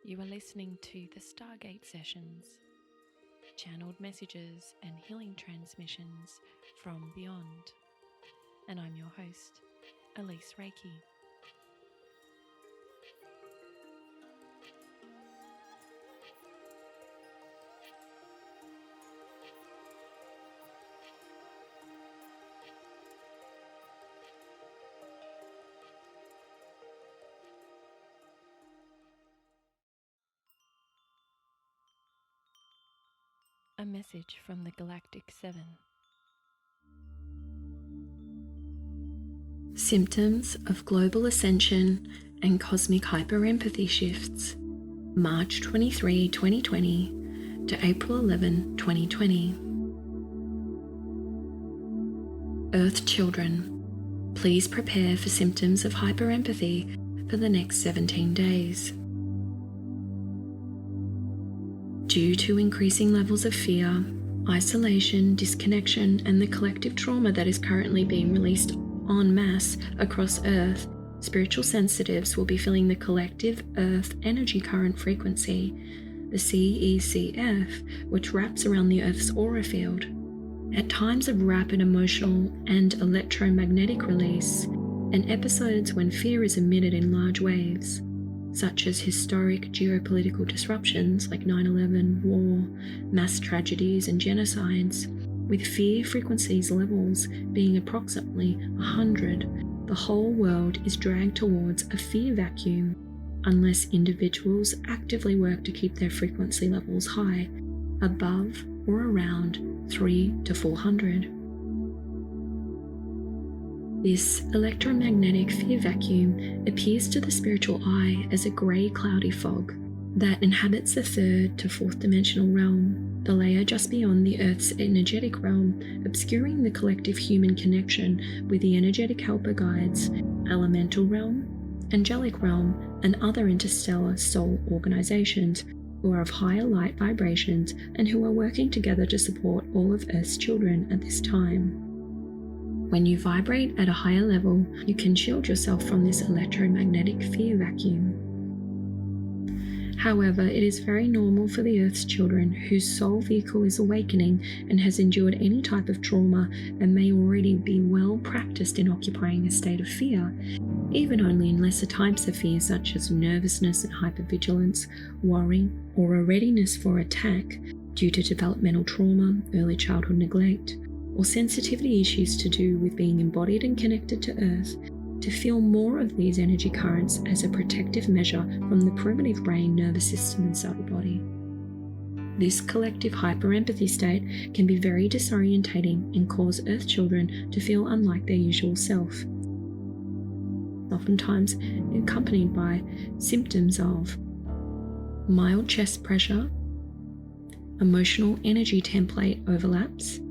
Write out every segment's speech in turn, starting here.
You are listening to the Stargate Sessions, channeled messages and healing transmissions from beyond. And I'm your host, Elise Reiki. A message from the Galactic Seven. Symptoms of global ascension and cosmic hyperempathy shifts, March 23, 2020 to April 11, 2020. Earth children, please prepare for symptoms of hyperempathy for the next 17 days. Due to increasing levels of fear, isolation, disconnection, and the collective trauma that is currently being released en masse across Earth, spiritual sensitives will be feeling the collective Earth energy current frequency, the CECF, which wraps around the Earth's aura field. At times of rapid emotional and electromagnetic release, and episodes when fear is emitted in large waves, such as historic geopolitical disruptions like 9/11, war, mass tragedies and genocides, with fear frequencies levels being approximately 100, the whole world is dragged towards a fear vacuum unless individuals actively work to keep their frequency levels high, above or around 3 to 400. This electromagnetic fear vacuum appears to the spiritual eye as a grey cloudy fog that inhabits the 3rd to 4th dimensional realm, the layer just beyond the Earth's energetic realm, obscuring the collective human connection with the energetic helper guides, elemental realm, angelic realm, and other interstellar soul organizations who are of higher light vibrations and who are working together to support all of Earth's children at this time. When you vibrate at a higher level, you can shield yourself from this electromagnetic fear vacuum. However, it is very normal for the Earth's children whose soul vehicle is awakening and has endured any type of trauma and may already be well practiced in occupying a state of fear, even only in lesser types of fear such as nervousness and hypervigilance, worry, or a readiness for attack due to developmental trauma, early childhood neglect, or sensitivity issues to do with being embodied and connected to Earth, to feel more of these energy currents as a protective measure from the primitive brain, nervous system, and subtle body. This collective hyperempathy state can be very disorientating and cause Earth children to feel unlike their usual self, oftentimes accompanied by symptoms of mild chest pressure, emotional energy template overlaps,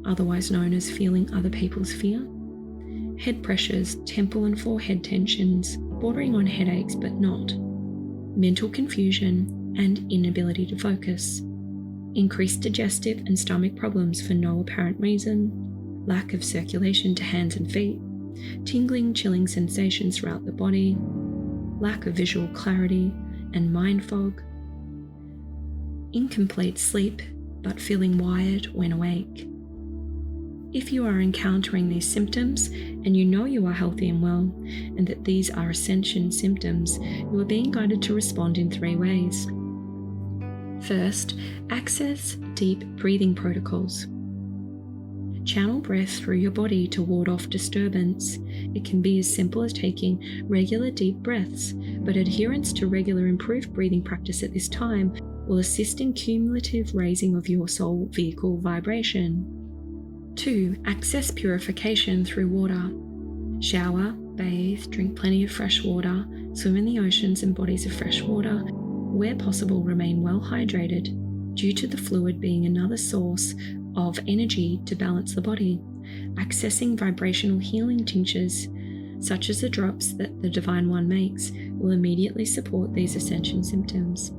otherwise known as feeling other people's fear, head pressures, temple and forehead tensions, bordering on headaches but not, mental confusion and inability to focus, increased digestive and stomach problems for no apparent reason, lack of circulation to hands and feet, tingling, chilling sensations throughout the body, lack of visual clarity and mind fog, incomplete sleep but feeling wired when awake. If you are encountering these symptoms and you know you are healthy and well, and that these are Ascension symptoms, you are being guided to respond in 3 ways. First, access deep breathing protocols. Channel breath through your body to ward off disturbance. It can be as simple as taking regular deep breaths, but adherence to regular improved breathing practice at this time will assist in cumulative raising of your soul vehicle vibration. 2. Access purification through water. Shower, bathe, drink plenty of fresh water, swim in the oceans and bodies of fresh water. Where possible, remain well hydrated, due to the fluid being another source of energy to balance the body. Accessing vibrational healing tinctures, such as the drops that the Divine One makes, will immediately support these Ascension symptoms.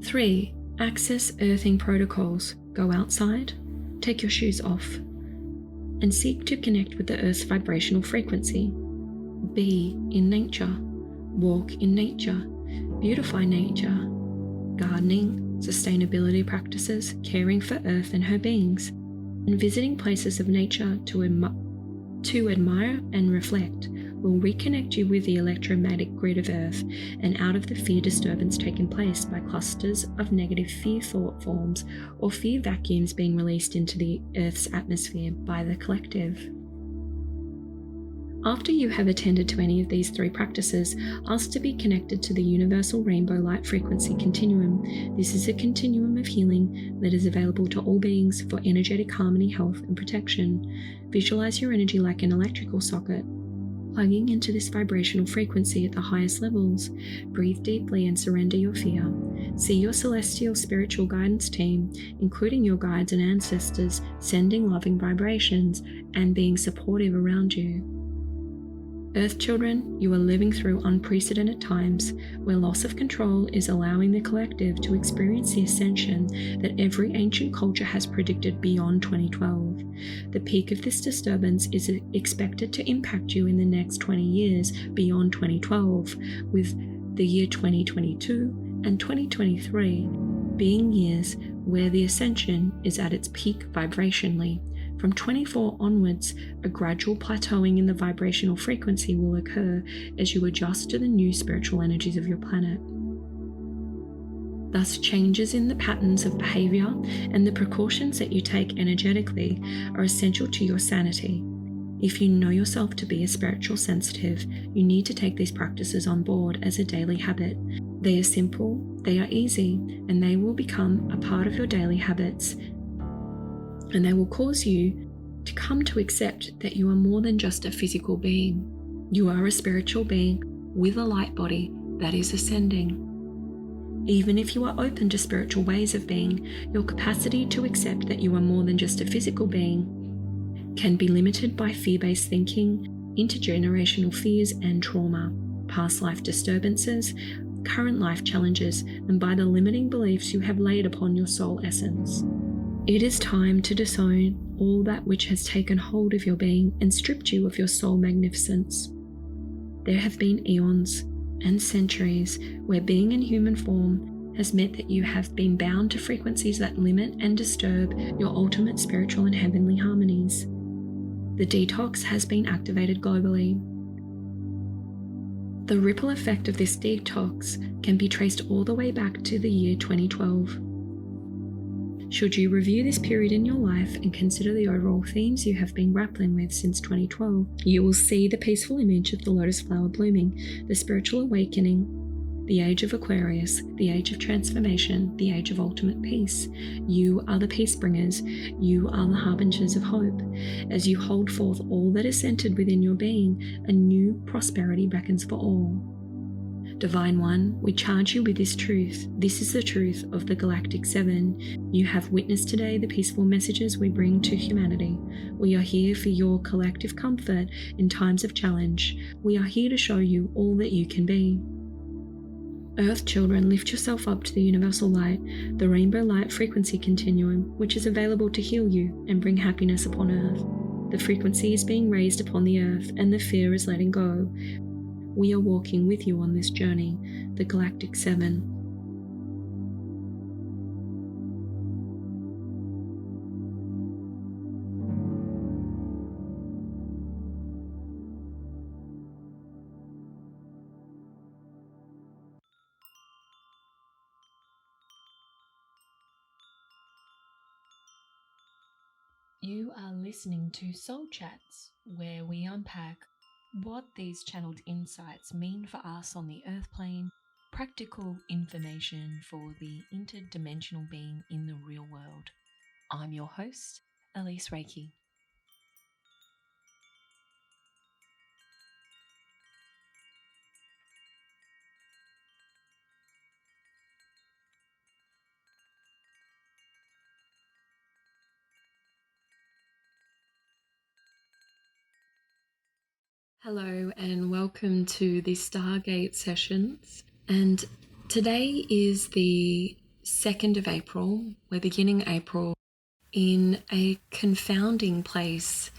3. Access earthing protocols. Go outside, take your shoes off, and seek to connect with the Earth's vibrational frequency. Be in nature. Walk in nature, beautify nature, gardening, sustainability practices, caring for Earth and her beings, and visiting places of nature to admire and reflect will reconnect you with the electromagnetic grid of Earth and out of the fear disturbance taking place by clusters of negative fear thought forms or fear vacuums being released into the Earth's atmosphere by the collective. After you have attended to any of these 3 practices, ask to be connected to the universal rainbow light frequency continuum. This is a continuum of healing that is available to all beings for energetic harmony, health, and protection. Visualize your energy like an electrical socket, plugging into this vibrational frequency at the highest levels. Breathe deeply and surrender your fear. See your celestial spiritual guidance team, including your guides and ancestors, sending loving vibrations and being supportive around you. Earth children, you are living through unprecedented times where loss of control is allowing the collective to experience the ascension that every ancient culture has predicted beyond 2012. The peak of this disturbance is expected to impact you in the next 20 years beyond 2012, with the year 2022 and 2023 being years where the ascension is at its peak vibrationally. From 24 onwards, a gradual plateauing in the vibrational frequency will occur as you adjust to the new spiritual energies of your planet. Thus, changes in the patterns of behavior and the precautions that you take energetically are essential to your sanity. If you know yourself to be a spiritual sensitive, you need to take these practices on board as a daily habit. They are simple, they are easy, and they will become a part of your daily habits. And they will cause you to come to accept that you are more than just a physical being. You are a spiritual being with a light body that is ascending. Even if you are open to spiritual ways of being, your capacity to accept that you are more than just a physical being can be limited by fear-based thinking, intergenerational fears and trauma, past life disturbances, current life challenges, and by the limiting beliefs you have laid upon your soul essence. It is time to disown all that which has taken hold of your being and stripped you of your soul magnificence. There have been eons and centuries where being in human form has meant that you have been bound to frequencies that limit and disturb your ultimate spiritual and heavenly harmonies. The detox has been activated globally. The ripple effect of this detox can be traced all the way back to the year 2012. Should you review this period in your life and consider the overall themes you have been grappling with since 2012, you will see the peaceful image of the lotus flower blooming, the spiritual awakening, the age of Aquarius, the age of transformation, the age of ultimate peace. You are the peace bringers. You are the harbingers of hope. As you hold forth all that is centered within your being, a new prosperity beckons for all. Divine One, we charge you with this truth. This is the truth of the Galactic Seven. You have witnessed today the peaceful messages we bring to humanity. We are here for your collective comfort in times of challenge. We are here to show you all that you can be. Earth children, lift yourself up to the universal light, the rainbow light frequency continuum, which is available to heal you and bring happiness upon Earth. The frequency is being raised upon the Earth and the fear is letting go. We are walking with you on this journey, the Galactic Seven. You are listening to Soul Chats, where we unpack what these channeled insights mean for us on the earth plane, practical information for the interdimensional being in the real world. I'm your host, Elise Reiki. Hello and welcome to the Stargate sessions. And today is the 2nd of April. We're beginning April in a confounding place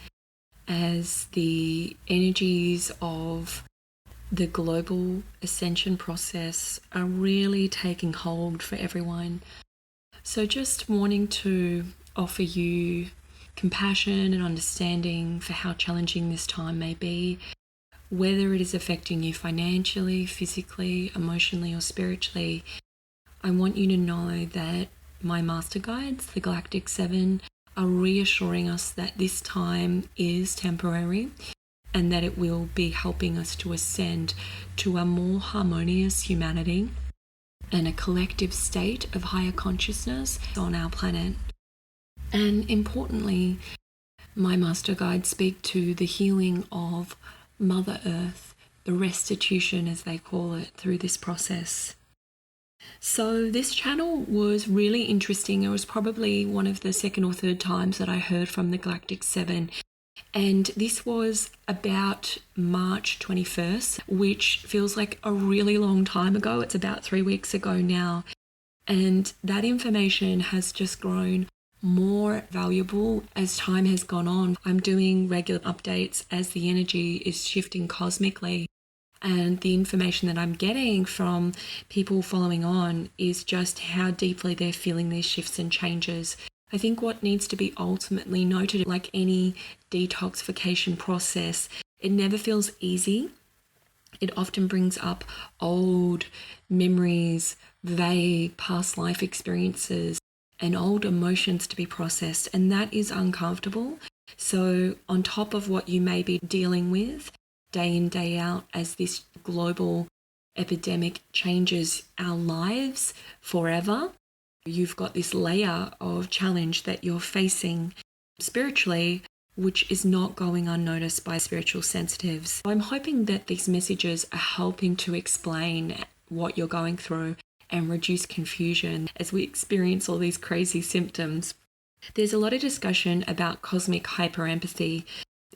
as the energies of the global ascension process are really taking hold for everyone. So just wanting to offer you compassion and understanding for how challenging this time may be, whether it is affecting you financially, physically, emotionally, or spiritually. I want you to know that my master guides, the Galactic Seven, are reassuring us that this time is temporary and that it will be helping us to ascend to a more harmonious humanity and a collective state of higher consciousness on our planet. And importantly, my master guides speak to the healing of Mother Earth, the restitution as they call it, through this process. So this channel was really interesting. It was probably one of the second or third times that I heard from the Galactic Seven. And this was about March 21st, which feels like a really long time ago. It's about 3 weeks ago now. And that information has just grown more valuable as time has gone on. I'm doing regular updates as the energy is shifting cosmically. And the information that I'm getting from people following on is just how deeply they're feeling these shifts and changes. I think what needs to be ultimately noted, like any detoxification process, it never feels easy. It often brings up old memories, vague past life experiences, and old emotions to be processed, and that is uncomfortable. So on top of what you may be dealing with day in, day out, as this global epidemic changes our lives forever, you've got this layer of challenge that you're facing spiritually, which is not going unnoticed by spiritual sensitives. I'm hoping that these messages are helping to explain what you're going through and reduce confusion as we experience all these crazy symptoms. There's a lot of discussion about cosmic hyperempathy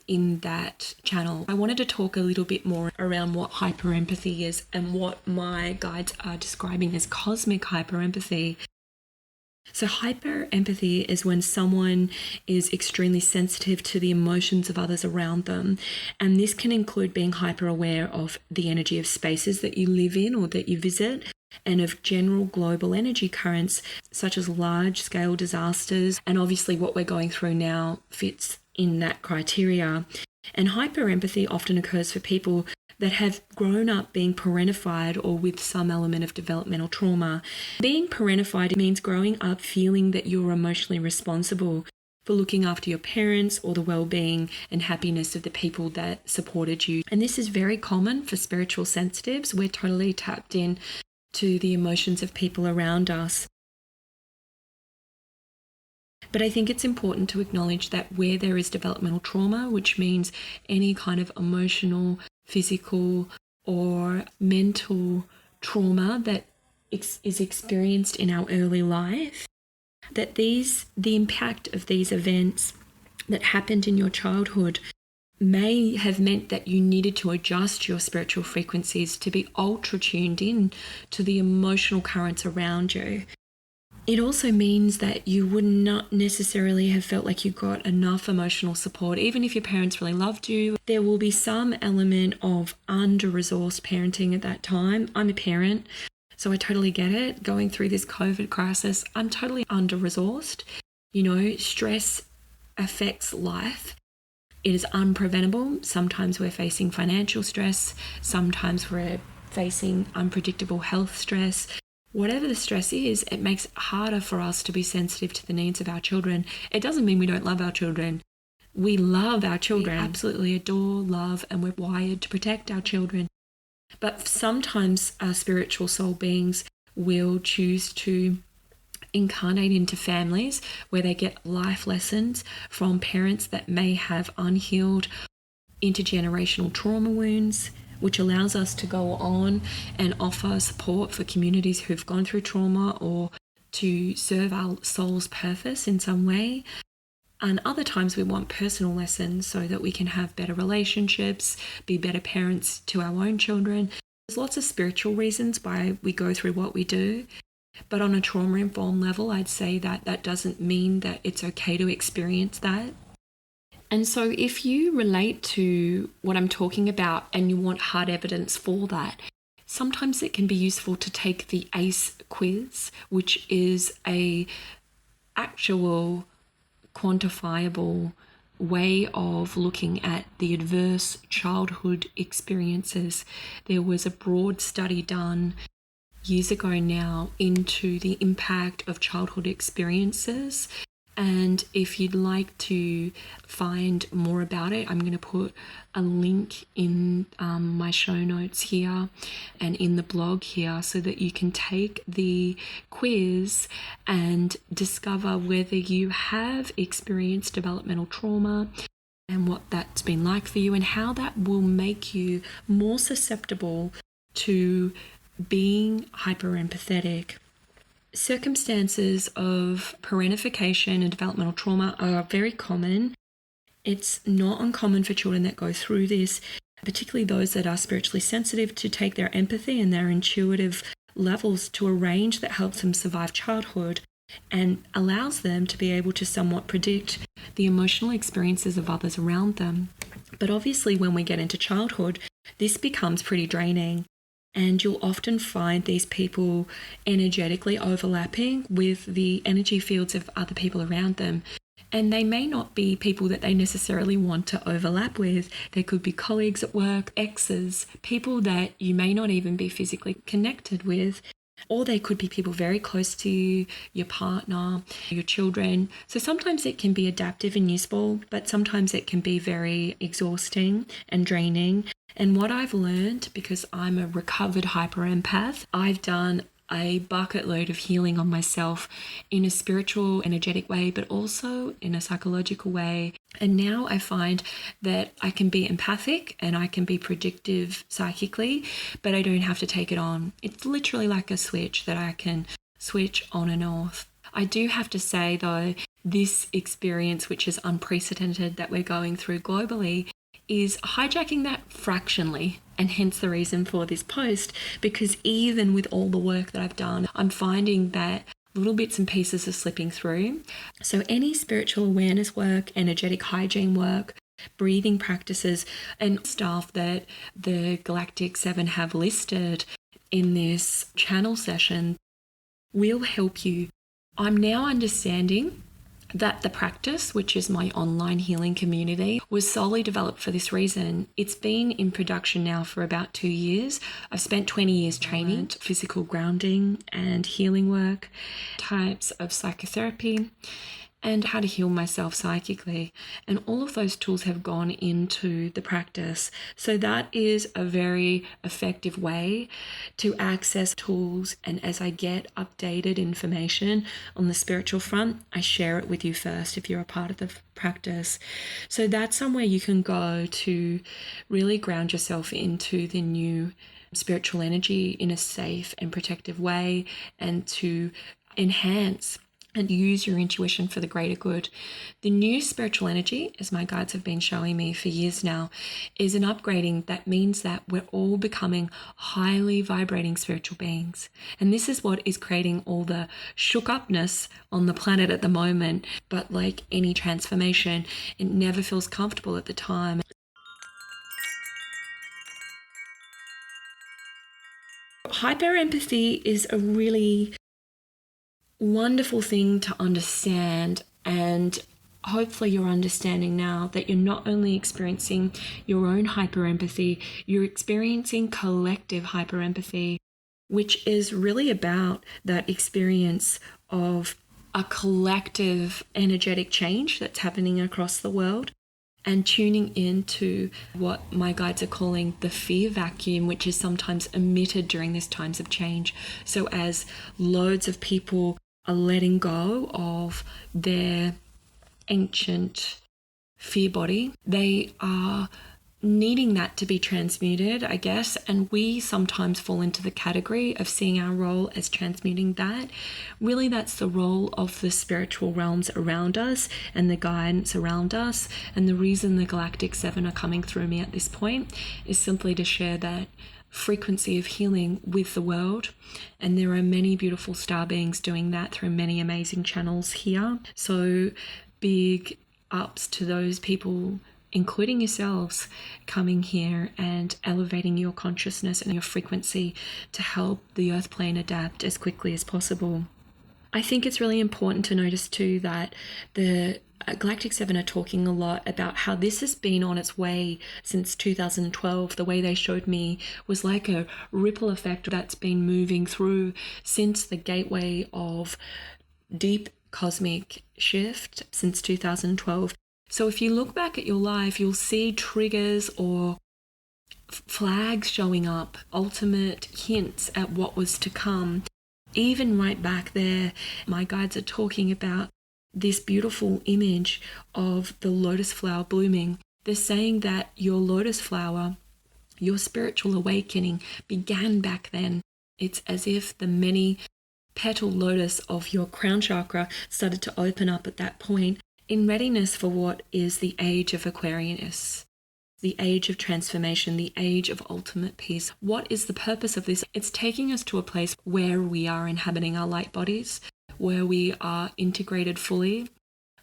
in that channel. I wanted to talk a little bit more around what hyperempathy is and what my guides are describing as cosmic hyperempathy. So hyperempathy is when someone is extremely sensitive to the emotions of others around them. And this can include being hyper aware of the energy of spaces that you live in or that you visit, and of general global energy currents, such as large-scale disasters. And obviously what we're going through now fits in that criteria. And hyperempathy often occurs for people that have grown up being parentified or with some element of developmental trauma. Being parentified means growing up feeling that you're emotionally responsible for looking after your parents or the well-being and happiness of the people that supported you. And this is very common for spiritual sensitives. We're totally tapped in to the emotions of people around us. But I think it's important to acknowledge that where there is developmental trauma, which means any kind of emotional, physical, or mental trauma that is experienced in our early life, that the impact of these events that happened in your childhood may have meant that you needed to adjust your spiritual frequencies to be ultra tuned in to the emotional currents around you. It also means that you would not necessarily have felt like you got enough emotional support. Even if your parents really loved you, there will be some element of under-resourced parenting at that time. I'm a parent, so I totally get it. Going through this COVID crisis, I'm totally under-resourced. You know, stress affects life. It is unpreventable. Sometimes we're facing financial stress. Sometimes we're facing unpredictable health stress. Whatever the stress is, it makes it harder for us to be sensitive to the needs of our children. It doesn't mean we don't love our children. We love our children, we absolutely adore, love, and we're wired to protect our children. But sometimes our spiritual soul beings will choose to incarnate into families where they get life lessons from parents that may have unhealed intergenerational trauma wounds, which allows us to go on and offer support for communities who've gone through trauma or to serve our soul's purpose in some way. And other times we want personal lessons so that we can have better relationships, be better parents to our own children. There's lots of spiritual reasons why we go through what we do. But on a trauma-informed level, I'd say that that doesn't mean that it's okay to experience that. And so if you relate to what I'm talking about and you want hard evidence for that, sometimes it can be useful to take the ACE quiz, which is a actual quantifiable way of looking at the adverse childhood experiences. There was a broad study done years ago now into the impact of childhood experiences. And if you'd like to find more about it, I'm going to put a link in my show notes here and in the blog here so that you can take the quiz and discover whether you have experienced developmental trauma and what that's been like for you and how that will make you more susceptible to being hyper-empathetic. Circumstances of parentification and developmental trauma are very common. It's not uncommon for children that go through this, particularly those that are spiritually sensitive, to take their empathy and their intuitive levels to a range that helps them survive childhood and allows them to be able to somewhat predict the emotional experiences of others around them. But obviously, when we get into childhood, this becomes pretty draining. And you'll often find these people energetically overlapping with the energy fields of other people around them. And they may not be people that they necessarily want to overlap with. They could be colleagues at work, exes, people that you may not even be physically connected with. Or they could be people very close to you, your partner, your children. So sometimes it can be adaptive and useful, but sometimes it can be very exhausting and draining. And what I've learned, because I'm a recovered hyper-empath, I've done a bucket load of healing on myself in a spiritual, energetic way, but also in a psychological way. And now I find that I can be empathic and I can be predictive psychically, but I don't have to take it on. It's literally like a switch that I can switch on and off. I do have to say, though, this experience, which is unprecedented that we're going through globally, is hijacking that fractionally, and hence the reason for this post, because even with all the work that I've done, I'm finding that little bits and pieces are slipping through. So any spiritual awareness work, energetic hygiene work, breathing practices, and stuff that the Galactic Seven have listed in this channel session will help you. I'm now understanding that the practice, which is my online healing community, was solely developed for this reason. It's been in production now for about 2 years. I've spent 20 years training physical grounding and healing work, types of psychotherapy, and how to heal myself psychically. And all of those tools have gone into the practice. So that is a very effective way to access tools. And as I get updated information on the spiritual front, I share it with you first if you're a part of the practice. So that's somewhere you can go to really ground yourself into the new spiritual energy in a safe and protective way, and to enhance and use your intuition for the greater good. The new spiritual energy, as my guides have been showing me for years now, is an upgrading that means that we're all becoming highly vibrating spiritual beings. And this is what is creating all the shook upness on the planet at the moment. But like any transformation, it never feels comfortable at the time. Hyper-empathy is a really wonderful thing to understand, and hopefully you're understanding now that you're not only experiencing your own hyper-empathy, you're experiencing collective hyper-empathy, which is really about that experience of a collective energetic change that's happening across the world, and tuning into what my guides are calling the fear vacuum, which is sometimes emitted during these times of change. So as loads of people are letting go of their ancient fear body, they are needing that to be transmuted, I guess, and we sometimes fall into the category of seeing our role as transmuting that. Really, that's the role of the spiritual realms around us and the guidance around us. And the reason the Galactic Seven are coming through me at this point is simply to share that frequency of healing with the world. And there are many beautiful star beings doing that through many amazing channels here. So big ups to those people, including yourselves, coming here and elevating your consciousness and your frequency to help the earth plane adapt as quickly as possible. I think it's really important to notice too that the Galactic 7 are talking a lot about how this has been on its way since 2012. The way they showed me was like a ripple effect that's been moving through since the gateway of deep cosmic shift since 2012. So if you look back at your life, you'll see triggers or flags showing up, ultimate hints at what was to come. Even right back there, my guides are talking about this beautiful image of the lotus flower blooming. They're saying that your lotus flower, your spiritual awakening, began back then. It's as if the many petal lotus of your crown chakra started to open up at that point in readiness for what is the age of Aquarius. The age of transformation, the age of ultimate peace. What is the purpose of this? It's taking us to a place where we are inhabiting our light bodies, where we are integrated fully,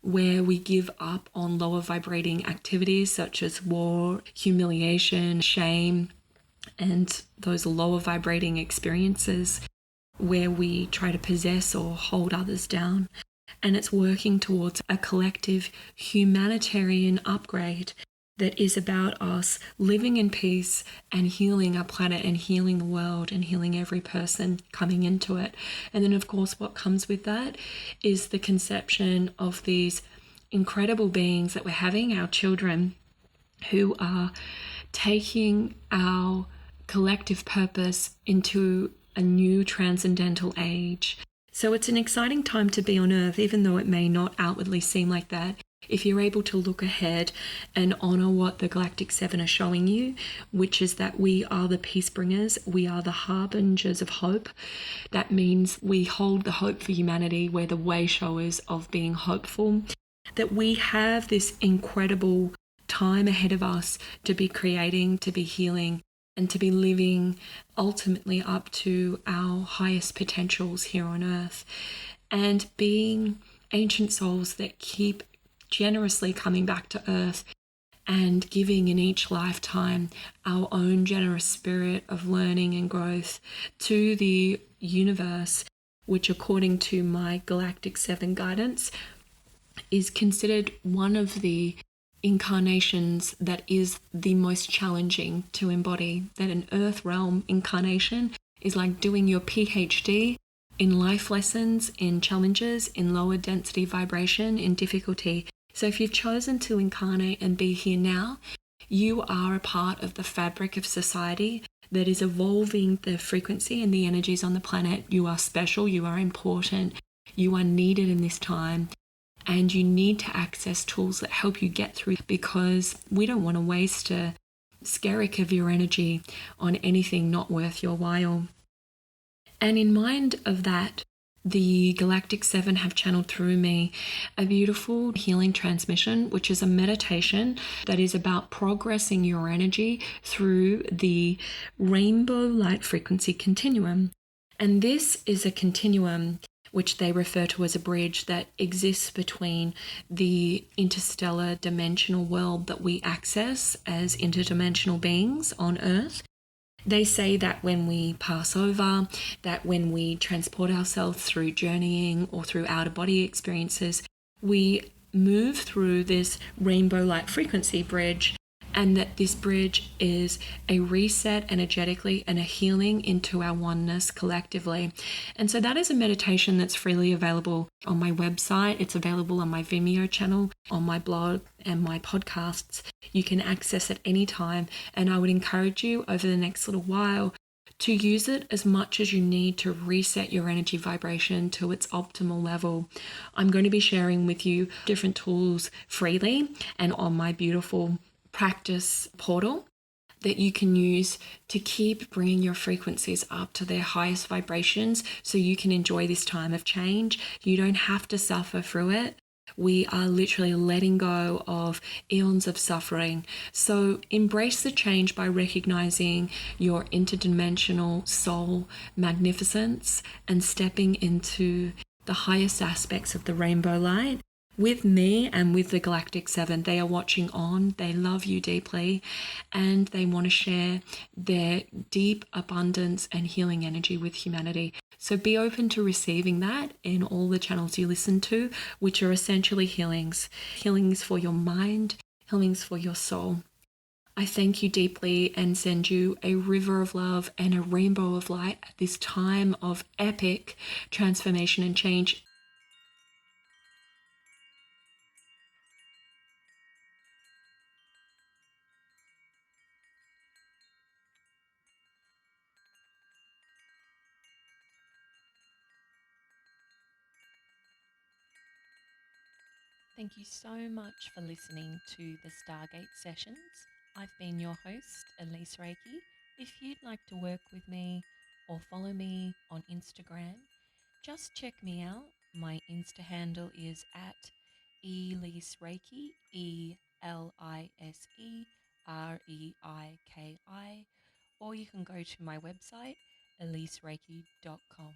where we give up on lower vibrating activities such as war, humiliation, shame, and those lower vibrating experiences where we try to possess or hold others down. And it's working towards a collective humanitarian upgrade that is about us living in peace and healing our planet and healing the world and healing every person coming into it. And then, of course, what comes with that is the conception of these incredible beings that we're having, our children, who are taking our collective purpose into a new transcendental age. So it's an exciting time to be on Earth, even though it may not outwardly seem like that. If you're able to look ahead and honor what the Galactic 7 are showing you, which is that we are the peace bringers, we are the harbingers of hope. That means we hold the hope for humanity. We're the way showers of being hopeful. That we have this incredible time ahead of us to be creating, to be healing, and to be living ultimately up to our highest potentials here on Earth. And being ancient souls that keep generously coming back to Earth and giving in each lifetime our own generous spirit of learning and growth to the universe, which according to my Galactic 7 guidance is considered one of the incarnations that is the most challenging to embody. That an Earth realm incarnation is like doing your PhD in life lessons, in challenges, in lower density vibration, in difficulty. So if you've chosen to incarnate and be here now, you are a part of the fabric of society that is evolving the frequency and the energies on the planet. You are special, you are important, you are needed in this time, and you need to access tools that help you get through, because we don't want to waste a skerrick of your energy on anything not worth your while. And in mind of that, the Galactic 7 have channeled through me a beautiful healing transmission, which is a meditation that is about progressing your energy through the rainbow light frequency continuum. And this is a continuum which they refer to as a bridge that exists between the interstellar dimensional world that we access as interdimensional beings on Earth. They say that when we pass over, that when we transport ourselves through journeying or through out-of-body experiences, we move through this rainbow light frequency bridge, and that this bridge is a reset energetically and a healing into our oneness collectively. And so that is a meditation that's freely available on my website. It's available on my Vimeo channel, on my blog and my podcasts. You can access it anytime, and I would encourage you over the next little while to use it as much as you need to reset your energy vibration to its optimal level. I'm going to be sharing with you different tools freely and on my beautiful practice portal that you can use to keep bringing your frequencies up to their highest vibrations so you can enjoy this time of change. You don't have to suffer through it. We are literally letting go of eons of suffering. So embrace the change by recognizing your interdimensional soul magnificence and stepping into the highest aspects of the rainbow light, with me and with the Galactic Seven. They are watching on, they love you deeply, and they want to share their deep abundance and healing energy with humanity. So be open to receiving that in all the channels you listen to, which are essentially healings for your mind, healings for your soul. I thank you deeply and send you a river of love and a rainbow of light at this time of epic transformation and change. Thank you so much for listening to the Stargate sessions. I've been your host, Elise Reiki. If you'd like to work with me or follow me on Instagram, just check me out. My Insta handle is at Elise Reiki, ELISEREIKI, or you can go to my website, elisereiki.com.